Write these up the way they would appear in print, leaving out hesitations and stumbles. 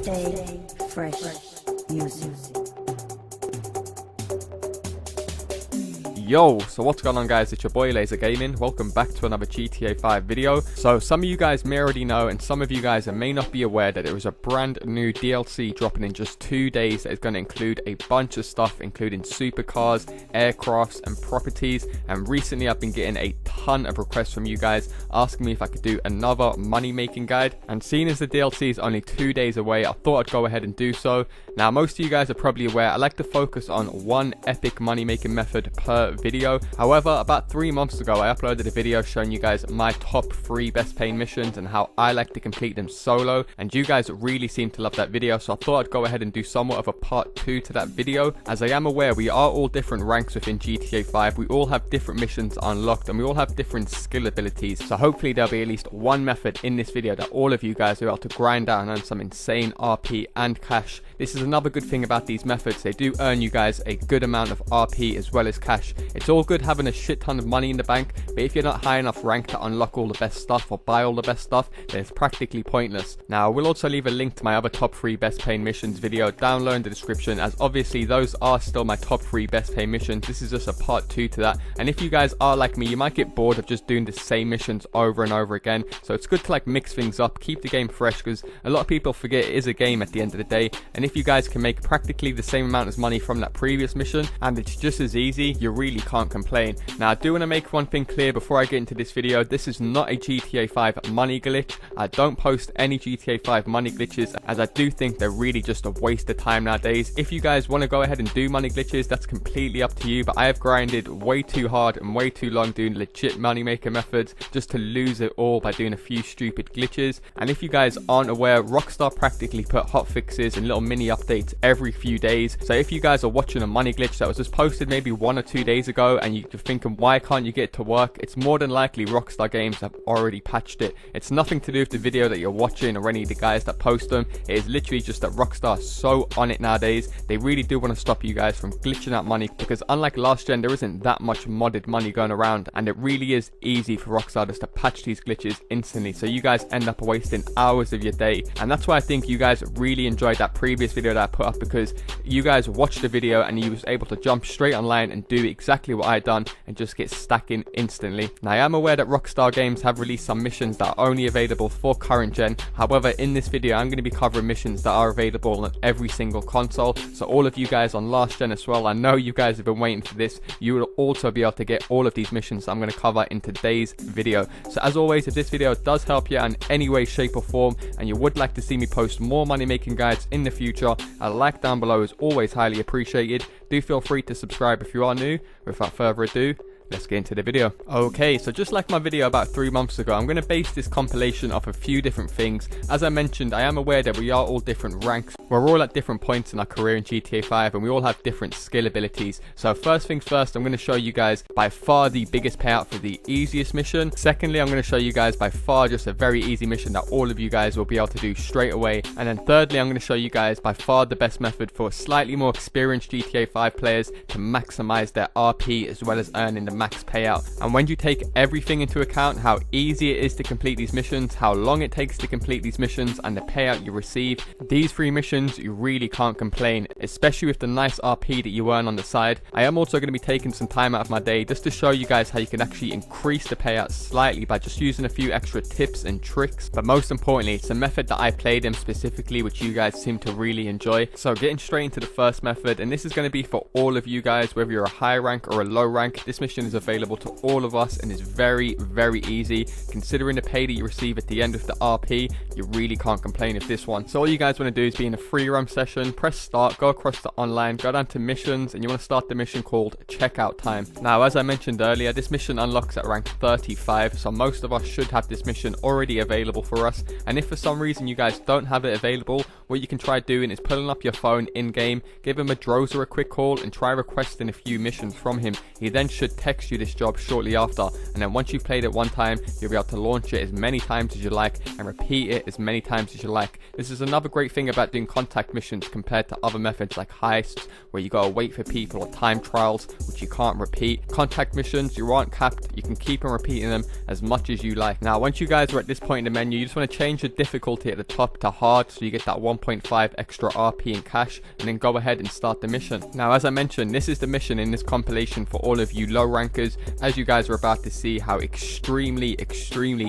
Stay fresh music. Yo, so what's going on guys, it's your boy LaazrGaming. Welcome back to another GTA 5 video. So some of you guys may already know, and some of you guys may not be aware, that there is a brand new DLC dropping in just 2 days that is going to include a bunch of stuff, including supercars, aircrafts and properties. And recently I've been getting a ton of requests from you guys asking me if I could do another money making guide, and seeing as the DLC is only 2 days away, I thought I'd go ahead and do so. Now most of you guys are probably aware I like to focus on one epic money making method per video. However, about 3 months ago I uploaded a video showing you guys my top 3 best paying missions and how I like to complete them solo, and you guys really seem to love that video, so I thought I'd go ahead and do somewhat of a part 2 to that video. As I am aware, we are all different ranks within GTA 5, we all have different missions unlocked, and we all have different skill abilities, so hopefully there'll be at least one method in this video that all of you guys are able to grind out and earn some insane RP and cash. This is another good thing about these methods, they do earn you guys a good amount of RP as well as cash. It's all good having a shit ton of money in the bank, but if you're not high enough rank to unlock all the best stuff or buy all the best stuff, then it's practically pointless. Now I will also leave a link to my other top 3 best paying missions video down low in the description, as obviously those are still my top 3 best paying missions. This is just a part 2 to that, and if you guys are like me, you might get bored of just doing the same missions over and over again, so it's good to like mix things up, keep the game fresh, because a lot of people forget it is a game at the end of the day, and if you guys can make practically the same amount of money from that previous mission and it's just as easy, you really can't complain. Now I do want to make one thing clear before I get into this video, this is not a GTA 5 money glitch. I don't post any GTA 5 money glitches, as I do think they're really just a waste of time nowadays. If you guys want to go ahead and do money glitches, that's completely up to you, but I have grinded way too hard and way too long doing legit money maker methods just to lose it all by doing a few stupid glitches. And if you guys aren't aware, Rockstar practically put hotfixes and little mini updates every few days, so if you guys are watching a money glitch that was just posted maybe 1 or 2 days ago and you're thinking why can't you get it to work, it's more than likely Rockstar Games have already patched it. It's nothing to do with the video that you're watching or any of the guys that post them, it is literally just that Rockstar is so on it nowadays. They really do want to stop you guys from glitching out money, because unlike last gen there isn't that much modded money going around, and it really is easy for Rockstar just to patch these glitches instantly, so you guys end up wasting hours of your day. And that's why I think you guys really enjoyed that previous video that I put up, because you guys watched the video and you was able to jump straight online and do exactly what I done and just get stacking instantly. Now I am aware that Rockstar Games have released some missions that are only available for current gen, however in this video I'm going to be covering missions that are available on every single console, so all of you guys on last gen as well, I know you guys have been waiting for this, you will also be able to get all of these missions that I'm going to cover in today's video. So as always, if this video does help you out in any way, shape or form, and you would like to see me post more money making guides in the future, a like down below is always highly appreciated. Do feel free to subscribe if you are new. Without further ado, let's get into the video. Okay, so just like my video about 3 months ago, I'm going to base this compilation off a few different things. As I mentioned, I am aware that we are all different ranks. We're all at different points in our career in GTA 5 and we all have different skill abilities. So first things first, I'm going to show you guys by far the biggest payout for the easiest mission. Secondly, I'm going to show you guys by far just a very easy mission that all of you guys will be able to do straight away. And then thirdly, I'm going to show you guys by far the best method for slightly more experienced GTA 5 players to maximize their RP as well as earning the max payout. And when you take everything into account, how easy it is to complete these missions, how long it takes to complete these missions, and the payout you receive, these 3 missions you really can't complain, especially with the nice RP that you earn on the side. I am also going to be taking some time out of my day just to show you guys how you can actually increase the payout slightly by just using a few extra tips and tricks, but most importantly it's a method that I played in specifically which you guys seem to really enjoy. So getting straight into the first method, and this is going to be for all of you guys, whether you're a high rank or a low rank, this mission is available to all of us and is very easy. Considering the pay that you receive at the end of the RP, you really can't complain with this one. So all you guys want to do is be in a free roam session, press start, go across to online, go down to missions, and you want to start the mission called checkout time. Now as I mentioned earlier, this mission unlocks at rank 35, so most of us should have this mission already available for us, and if for some reason you guys don't have it available, what you can try doing is pulling up your phone in game, give him a Drozer a quick call and try requesting a few missions from him. He then should text you this job shortly after, and then once you've played it one time, you'll be able to launch it as many times as you like and repeat it as many times as you like. This is another great thing about doing contact missions compared to other methods like heists, where you gotta wait for people, or time trials, which you can't repeat. Contact missions, you aren't capped, you can keep on repeating them as much as you like. Now once you guys are at this point in the menu, you just want to change the difficulty at the top to hard, so you get that 1 1.5 extra RP in cash, and then go ahead and start the mission. Now, as I mentioned, this is the mission in this compilation for all of you low rankers. As you guys are about to see how extremely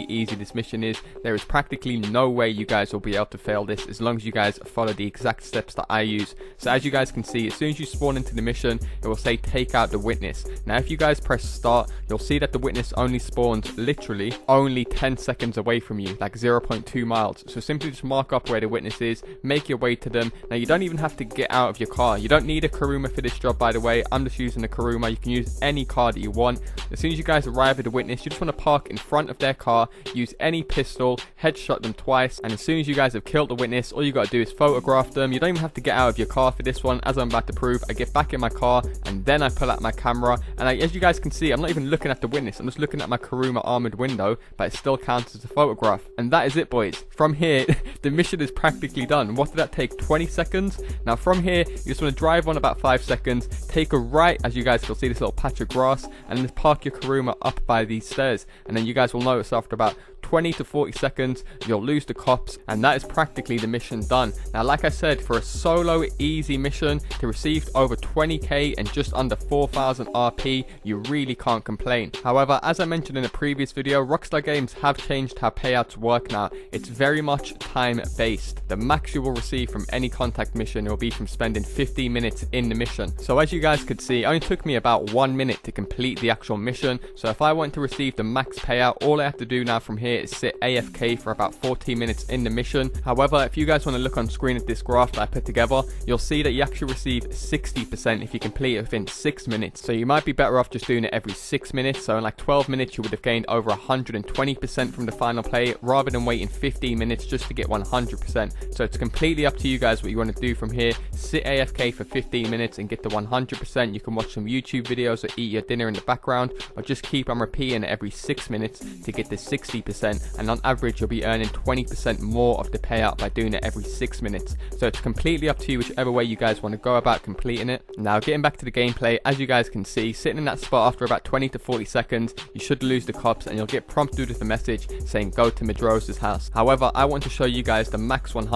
easy this mission is, there is practically no way you guys will be able to fail this as long as you guys follow the exact steps that I use. So as you guys can see, as soon as you spawn into the mission, it will say take out the witness. Now if you guys press start, you'll see that the witness only spawns literally only 10 seconds away from you, like 0.2 miles. So simply just mark up where the witness is, make your way to them. Now you don't even have to get out of your car. You don't need a Kuruma for this job, by the way. I'm just using a Kuruma. You can use any car that you want. As soon as you guys arrive at the witness, you just want to park in front of their car, use any pistol, headshot them twice, and as soon as you guys have killed the witness, all you got to do is photograph them. You don't even have to get out of your car for this one, as I'm about to prove. I get back in my car and then I pull out my camera, and as you guys can see, I'm not even looking at the witness. I'm just looking at my Kuruma armored window, but it still counts as a photograph. And that is it, boys. From here, the mission is practically done. What did that take? 20 seconds? Now from here, you just want to drive on about 5 seconds, take a right, as you guys can see this little patch of grass, and then park your Kuruma up by these stairs, and then you guys will notice after about 20 to 40 seconds you'll lose the cops, and that is practically the mission done. Now like I said, for a solo easy mission to receive over 20k and just under 4,000 RP, you really can't complain. However, as I mentioned in a previous video, Rockstar Games have changed how payouts work now. It's very much time based. The max you will receive from any contact mission will be from spending 15 minutes in the mission. So as you guys could see, it only took me about 1 minute to complete the actual mission. So if I want to receive the max payout, all I have to do now from here is sit AFK for about 14 minutes in the mission. However, if you guys want to look on screen at this graph that I put together, you'll see that you actually receive 60% if you complete it within 6 minutes. So you might be better off just doing it every 6 minutes. So in like 12 minutes, you would have gained over 120% from the final play, rather than waiting 15 minutes just to get 100%. So it's completely up to you guys what you want to do from here. Sit AFK for 15 minutes and get the 100%. You can watch some YouTube videos or eat your dinner in the background, or just keep on repeating it every 6 minutes to get the 60%. And on average, you'll be earning 20% more of the payout by doing it every 6 minutes. So it's completely up to you whichever way you guys want to go about completing it. Now getting back to the gameplay, as you guys can see, sitting in that spot after about 20 to 40 seconds, you should lose the cops and you'll get prompted with a message saying go to Medrosa's house. However, I want to show you guys the max 100%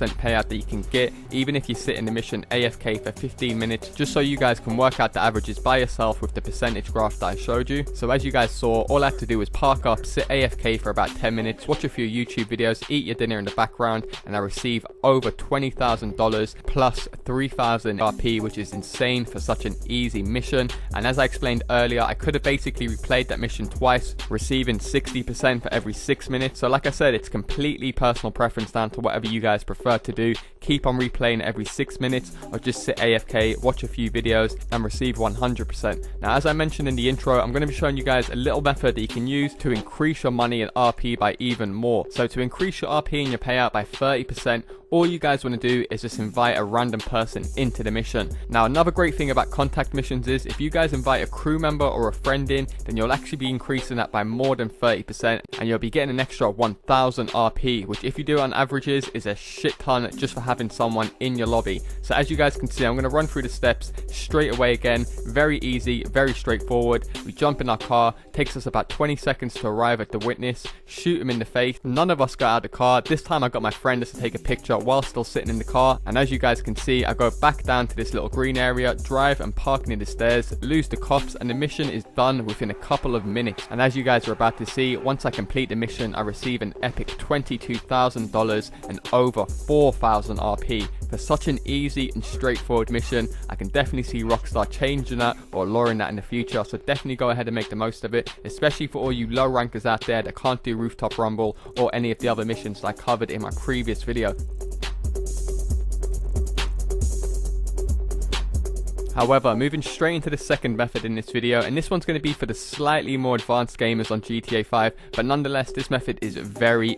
payout that you can get even if you sit in the mission AFK for 15 minutes, just so you guys can work out the averages by yourself with the percentage graph that I showed you. So as you guys saw, all I had to do was park up, sit AFK for about 10 minutes, watch a few YouTube videos, eat your dinner in the background, and I receive over $20,000 plus 3,000 RP, which is insane for such an easy mission. And as I explained earlier, I could have basically replayed that mission twice, receiving 60% for every 6 minutes. So like I said, it's completely personal preference down to whatever you guys prefer to do. Keep on replaying every 6 minutes, or just sit AFK, watch a few videos, and receive 100%. Now as I mentioned in the intro, I'm going to be showing you guys a little method that you can use to increase your money and RP by even more. So to increase your RP and your payout by 30%, all you guys want to do is just invite a random person into the mission. Now another great thing about contact missions is if you guys invite a crew member or a friend in, then you'll actually be increasing that by more than 30%, and you'll be getting an extra 1,000 RP, which if you do on averages is a shit ton just for having someone in your lobby. So as you guys can see, I'm going to run through the steps straight away again. Very easy, very straightforward. We jump in our car, takes us about 20 seconds to arrive at the witness, shoot him in the face. None of us got out of the car. This time I got my friend just to take a picture while still sitting in the car, and as you guys can see, I go back down to this little green area, drive and park near the stairs, lose the cops, and the mission is done within a couple of minutes. And as you guys are about to see, once I complete the mission, I receive an epic $22,000 and over 4,000 RP. For such an easy and straightforward mission, I can definitely see Rockstar changing that or lowering that in the future, so definitely go ahead and make the most of it, especially for all you low rankers out there that can't do Rooftop Rumble or any of the other missions that I covered in my previous video. However, moving straight into the second method in this video, and this one's going to be for the slightly more advanced gamers on GTA 5, but nonetheless this method is very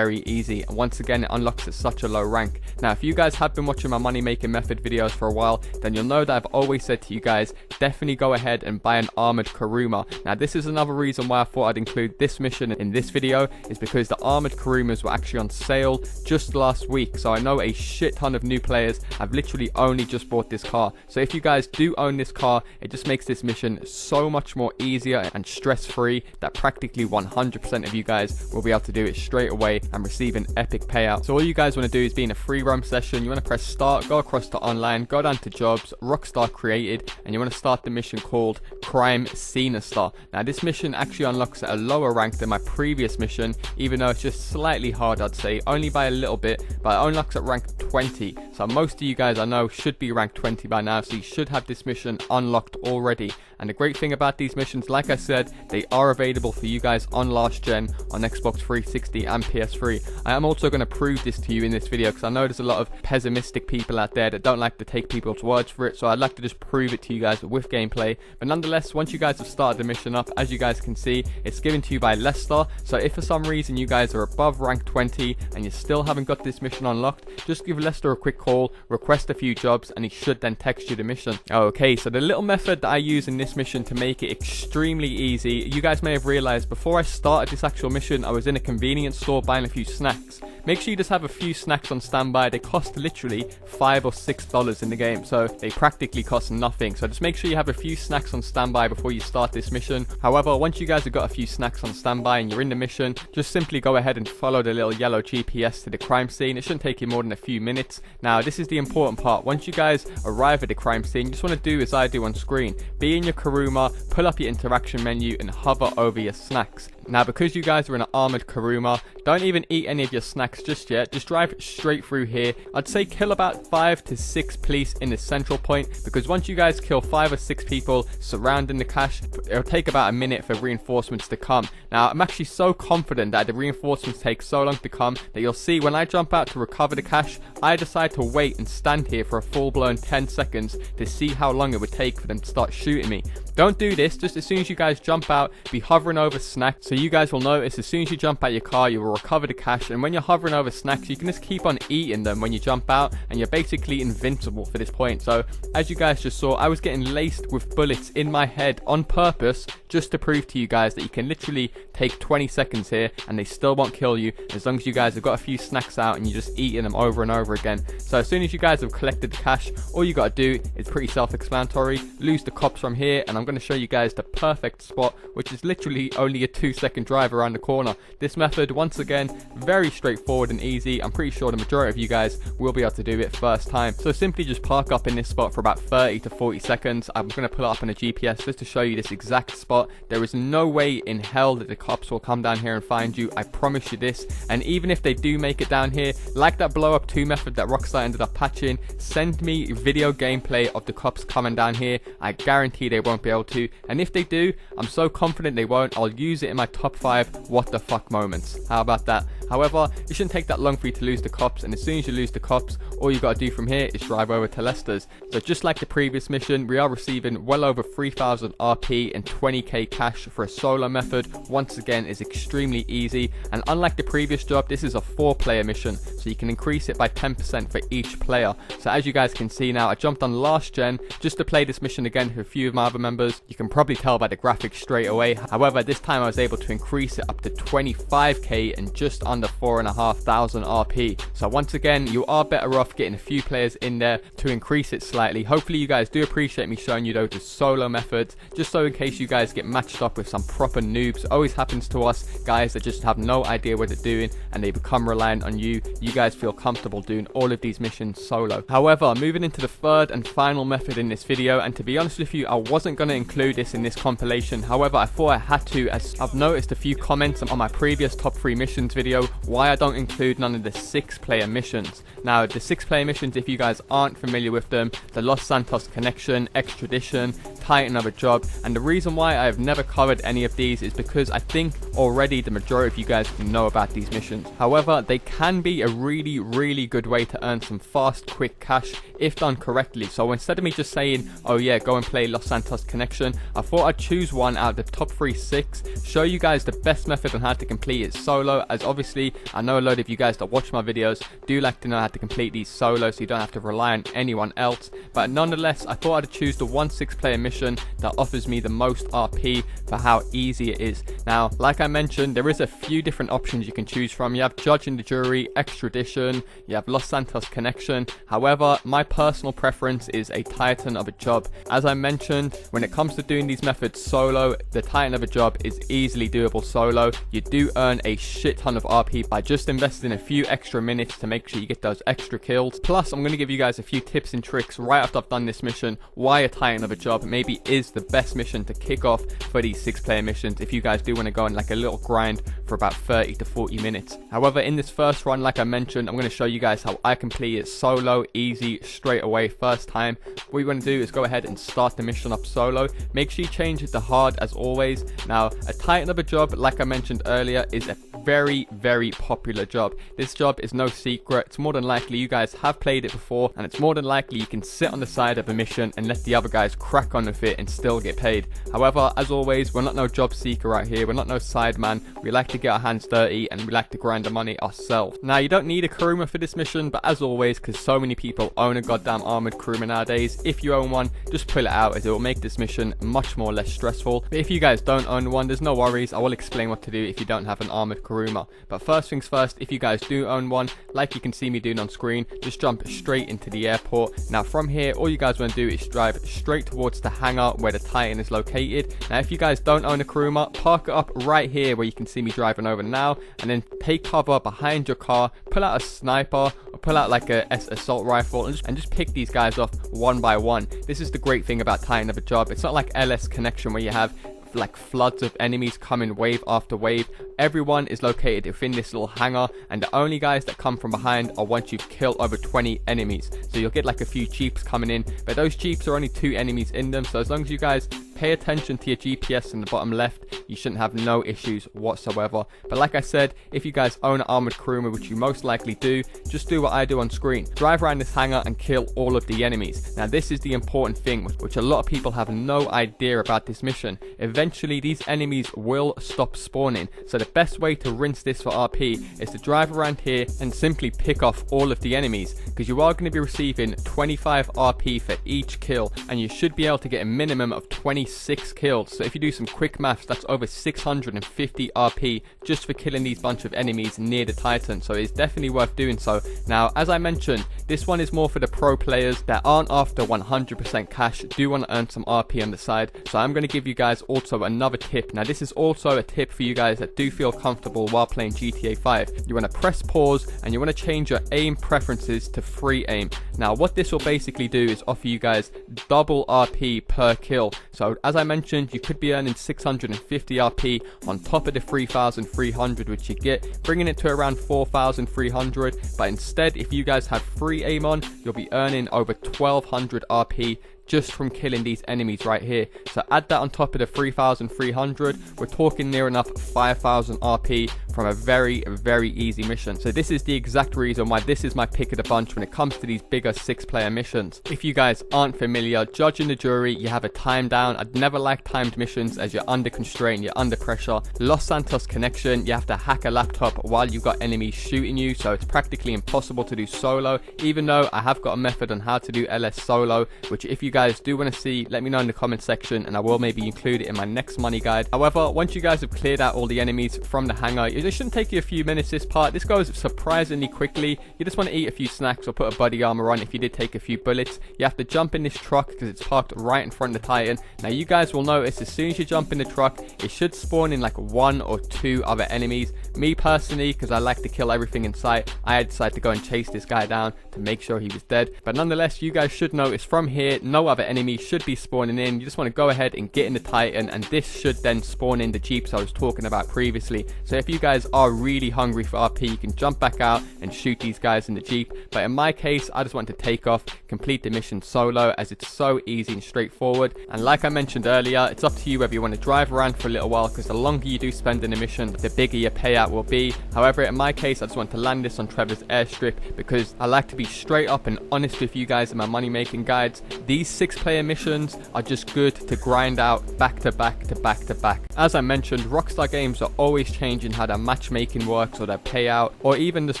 easy, and once again it unlocks at such a low rank. Now if you guys have been watching my money making method videos for a while, then you'll know that I've always said to you guys, definitely go ahead and buy an armored Kuruma. Now this is another reason why I thought I'd include this mission in this video, is because the armored Kurumas were actually on sale just last week. So I know a shit ton of new players have literally only just bought this car. So if you guys do do own this car, it just makes this mission so much more easier and stress-free that practically 100% of you guys will be able to do it straight away and receive an epic payout. So all you guys want to do is be in a free roam session. You want to press start, go across to online, go down to jobs, Rockstar created, and you want to start the mission called Crime Sinister. Now this mission actually unlocks at a lower rank than my previous mission, even though it's just slightly hard, I'd say, only by a little bit, but it unlocks at rank 20. So most of you guys I know should be rank 20 by now, so you should have this mission unlocked already. And the great thing about these missions, like I said, they are available for you guys on last gen, on Xbox 360 and PS3. I am also going to prove this to you in this video, because I know there's a lot of pessimistic people out there that don't like to take people's words for it, so I'd like to just prove it to you guys with gameplay. But nonetheless, once you guys have started the mission up, as you guys can see, it's given to you by Leicester. So if for some reason you guys are above rank 20 and you still haven't got this mission unlocked, just give Leicester a quick call, request a few jobs, and he should then text you the mission. Okay, so the little method that I use in this mission to make it extremely easy, you guys may have realized before I started this actual mission, I was in a convenience store buying a few snacks. Make sure you just have a few snacks on standby. They cost literally $5 or $6 in the game, so they practically cost nothing. So just make sure you have a few snacks on standby before you start this mission. However, once you guys have got a few snacks on standby and you're in the mission, just simply go ahead and follow the little yellow GPS to the crime scene. It shouldn't take you more than a few minutes. Now this is the important part. Once you guys arrive at the crime scene, you just want to do as I do on screen. Be in your Kuruma, pull up your interaction menu and hover over your snacks. Now because you guys are in an armored Kuruma, don't even eat any of your snacks just yet, just drive straight through here. I'd say kill about 5 to 6 police in the central point, because once you guys kill 5 or 6 people surrounding the cache, it'll take about a minute for reinforcements to come. Now I'm actually so confident that the reinforcements take so long to come that you'll see when I jump out to recover the cache, I decide to wait and stand here for a full-blown 10 seconds to see how long it would take for them to start shooting me. Don't do this, just as soon as you guys jump out, be hovering over snacks. So you guys will notice as soon as you jump out your car, you will recover the cache, and when you're hovering over snacks, you can just keep on eating them when you jump out, and you're basically invincible for this point. So as you guys just saw, I was getting laced with bullets in my head on purpose, just to prove to you guys that you can literally take 20 seconds here and they still won't kill you, as long as you guys have got a few snacks out and you're just eating them over and over again. So as soon as you guys have collected the cache, all you got to do is pretty self-explanatory, lose the cops from here, and I'm going to show you guys the perfect spot, which is literally only a 2-second drive around the corner. This method, once again, very straightforward and easy. I'm pretty sure the majority of you guys will be able to do it first time. So simply just park up in this spot for about 30 to 40 seconds. I'm going to pull it up on a GPS just to show you this exact spot. There is no way in hell that the cops will come down here and find you, I promise you this. And even if they do make it down here, like that blow up 2 method that Rockstar ended up patching, send me video gameplay of the cops coming down here. I guarantee they won't be able to, and if they do, I'm so confident they won't, I'll use it in my top 5 what the fuck moments. How about that? However, it shouldn't take that long for you to lose the cops, and as soon as you lose the cops, all you got to do from here is drive over to Leicester's. So just like the previous mission, we are receiving well over 3,000 RP and 20k cash for a solo method. Once again, is extremely easy, and unlike the previous job, this is a 4-player mission, so you can increase it by 10% for each player. So as you guys can see now, I jumped on last gen just to play this mission again with a few of my other members. You can probably tell by the graphics straight away. However, this time I was able to increase it up to 25k and just under 4,500 RP. So once again, you are better off getting a few players in there to increase it slightly. Hopefully you guys do appreciate me showing you those solo methods, just so in case you guys get matched up with some proper noobs. It always happens to us guys that just have no idea what they're doing and they become reliant on you. You guys feel comfortable doing all of these missions solo. However, moving into the third and final method in this video, and to be honest with you, I wasn't going to include this in this compilation. However, I thought I had to, as I've noticed a few comments on my previous top 3 missions video why I don't include none of the 6-player missions. Now the 6-player missions, if you guys aren't familiar with them, the Los Santos Connection, Extradition, Titan of a Job, and the reason why I have never covered any of these is because I think already the majority of you guys know about these missions. However, they can be a really good way to earn some fast, quick cash if done correctly. So instead of me just saying, oh yeah, go and play Los Santos Connection, I thought I'd choose one out of the top 6, show you guys the best method on how to complete it solo, as obviously I know a lot of you guys that watch my videos do like to know how to complete these solo, so you don't have to rely on anyone else. But nonetheless, I thought I'd choose the 1 6-player mission mission that offers me the most RP for how easy it is. Now, like I mentioned, there is a few different options you can choose from. You have Judge and the Jury, Extradition, you have Los Santos Connection. However, my personal preference is a Titan of a job. As I mentioned, when it comes to doing these methods solo, the Titan of a job is easily doable solo. You do earn a shit ton of RP by just investing a few extra minutes to make sure you get those extra kills. Plus, I'm going to give you guys a few tips and tricks right after I've done this mission, why a Titan of a job maybe is the best mission to kick off for these 6-player missions if you guys do want to go on like a little grind for about 30 to 40 minutes. However, in this first run, like I mentioned, I'm going to show you guys how I complete it solo, easy, straight away, first time. What you're going to do is go ahead and start the mission up solo. Make sure you change it to hard as always. Now, a Titan of a job, like I mentioned earlier, is a very, very popular job. This job is no secret. It's more than likely you guys have played it before, and it's more than likely you can sit on the side of a mission and let the other guys crack on with it and still get paid. However, as always, we're not no job seeker right here. We're not no side man. We like to get our hands dirty and we like to grind the money ourselves. Now, you don't need a Kuruma for this mission, but as always, because so many people own a goddamn armored Kuruma nowadays, if you own one, just pull it out as it will make this mission much more less stressful. But if you guys don't own one, there's no worries. I will explain what to do if you don't have an armored Kuruma. But first things first, if you guys do own one, like you can see me doing on screen, just jump straight into the airport. Now from here, all you guys want to do is drive straight towards the hangar where the Titan is located. Now if you guys don't own a Kuruma, park it up right here where you can see me driving over now, and then take cover behind your car, pull out a sniper or pull out like a assault rifle and just pick these guys off one by one. This is the great thing about Titan of a job. It's not like LS Connection where you have like floods of enemies coming wave after wave. Everyone is located within this little hangar, and the only guys that come from behind are once you've killed over 20 enemies. So you'll get like a few jeeps coming in, but those jeeps are only 2 enemies in them. So as long as you guys pay attention to your GPS in the bottom left, you shouldn't have no issues whatsoever. But like I said, if you guys own an armored Kuruma, which you most likely do, just do what I do on screen. Drive around this hangar and kill all of the enemies. Now this is the important thing, which a lot of people have no idea about this mission. Eventually these enemies will stop spawning, so the best way to rinse this for RP is to drive around here and simply pick off all of the enemies, because you are going to be receiving 25 RP for each kill, and you should be able to get a minimum of 26 kills. So if you do some quick maths, that's over 650 RP just for killing these bunch of enemies near the Titan. So it's definitely worth doing so. Now, as I mentioned, this one is more for the pro players that aren't after 100% cash, do want to earn some RP on the side. So I'm going to give you guys also another tip. Now this is also a tip for you guys that do feel comfortable while playing GTA 5. You want to press pause and you want to change your aim preferences to free aim. Now what this will basically do is offer you guys double RP per kill. So as I mentioned, you could be earning 650 RP on top of the 3,300 which you get, bringing it to around 4,300. But instead, if you guys have free aim on, you'll be earning over 1,200 RP just from killing these enemies right here. So add that on top of the 3,300, we're talking near enough 5,000 RP from a very, very easy mission. So this is the exact reason why this is my pick of the bunch when it comes to these bigger 6-player missions. If you guys aren't familiar, Judge and the Jury, you have a time down. I'd never like timed missions as you're under constraint, you're under pressure. Los Santos Connection, you have to hack a laptop while you've got enemies shooting you, so it's practically impossible to do solo, even though I have got a method on how to do LS solo, which if you guys do want to see, let me know in the comment section and I will maybe include it in my next money guide. However, once you guys have cleared out all the enemies from the hangar, it shouldn't take you a few minutes. This part, this goes surprisingly quickly. You just want to eat a few snacks or put a body armor on if you did take a few bullets. You have to jump in this truck because it's parked right in front of the Titan. Now you guys will notice as soon as you jump in the truck, it should spawn in like 1 or 2 other enemies. Me personally, because I like to kill everything in sight, I decided to go and chase this guy down to make sure he was dead. But nonetheless, you guys should notice from here, no other enemies should be spawning in. You just want to go ahead and get in the Titan, and this should then spawn in the jeeps I was talking about previously. So if you guys are really hungry for RP, you can jump back out and shoot these guys in the jeep. But in my case, I just want to take off, complete the mission solo, as it's so easy and straightforward. And like I mentioned earlier, it's up to you whether you want to drive around for a little while, because the longer you do spend in a mission, the bigger your payout will be. However, in my case, I just want to land this on Trevor's airstrip because I like to be straight up and honest with you guys in my money making guides. These 6-player missions are just good to grind out back to back to back to back. As I mentioned, Rockstar Games are always changing how their matchmaking works or their payout, or even just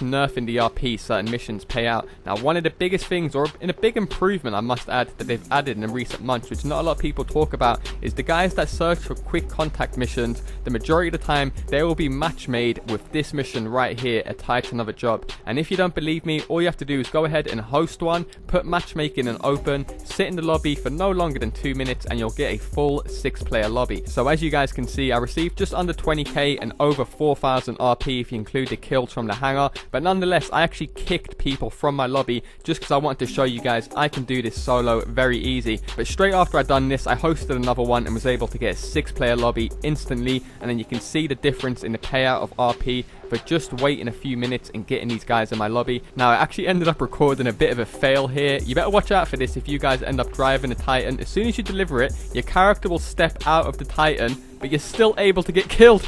nerfing the RP certain missions payout. Now, one of the biggest things, or in a big improvement I must add, that they've added in recent months, which not a lot of people talk about, is the guys that search for quick contact missions. The majority of the time they will be match made with this mission right here, a Titan of a job. And if you don't believe me, all you have to do is go ahead and host one, put matchmaking and open, sit in the lobby for no longer than 2 minutes, and you'll get a full 6-player lobby. So as you guys can see, I received just under 20k and over 4,000 RP if you include the kills from the hangar, but nonetheless I actually kicked people from my lobby just because I wanted to show you guys I can do this solo very easy. But straight after I done this, I hosted another one and was able to get a 6-player lobby instantly, and then you can see the difference in the payout of RP for just waiting a few minutes and getting these guys in my lobby. Now, I actually ended up recording a bit of a fail here. You better watch out for this if you guys end up driving a Titan. As soon as you deliver it, your character will step out of the Titan, but you're still able to get killed.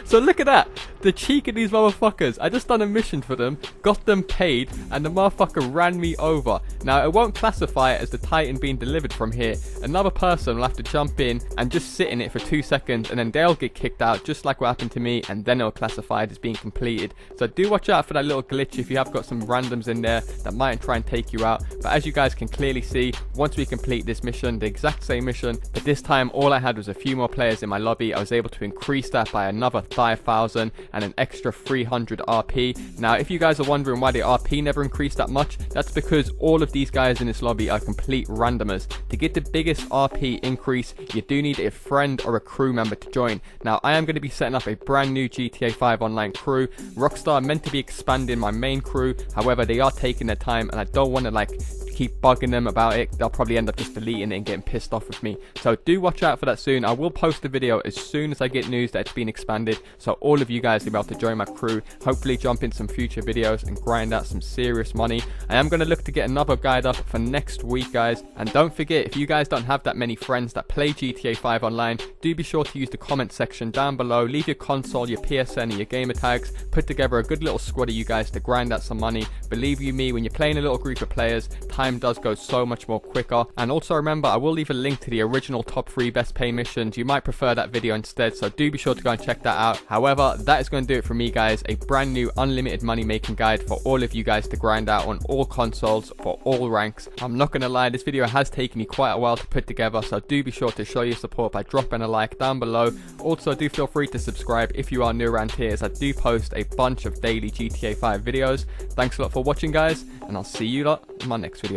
So look at that. The cheek of these motherfuckers. I just done a mission for them, got them paid, and the motherfucker ran me over. Now, it won't classify it as the Titan being delivered from here. Another person will have to jump in and just sit in it for 2 seconds, and then they'll get kicked out, just like what happened to me, and then it'll classify it as being completed. So do watch out for that little glitch if you have got some randoms in there that might try and take you out. But as you guys can clearly see, once we complete this mission, the exact same mission, but this time all I had was a few more players in my lobby, I was able to increase that by another 5,000 and an extra 300 RP. Now, if you guys are wondering why the RP never increased that much, that's because all of these guys in this lobby are complete randomers. To get the biggest RP increase, you do need a friend or a crew member to join. Now, I am going to be setting up a brand new GTA 5 online crew. Rockstar are meant to be expanding my main crew, however, they are taking their time, and I don't want to keep bugging them about it. They'll probably end up just deleting it and getting pissed off with me. So do watch out for that soon. I will post a video as soon as I get news that it's been expanded, so all of you guys will be able to join my crew, hopefully jump in some future videos and grind out some serious money. I am going to look to get another guide up for next week, guys. And don't forget, if you guys don't have that many friends that play GTA 5 online, do be sure to use the comment section down below, leave your console, your PSN and your gamer tags, put together a good little squad of you guys to grind out some money. Believe you me, when you're playing a little group of players, time does go so much more quicker. And also remember, I will leave a link to the original top 3 best pay missions. You might prefer that video instead, so do be sure to go and check that out. However, that is going to do it for me, guys. A brand new unlimited money making guide for all of you guys to grind out on all consoles for all ranks. I'm not going to lie, this video has taken me quite a while to put together, so do be sure to show your support by dropping a like down below. Also, do feel free to subscribe if you are new around here, as I do post a bunch of daily GTA 5 videos. Thanks a lot for watching, guys, and I'll see you lot in my next video.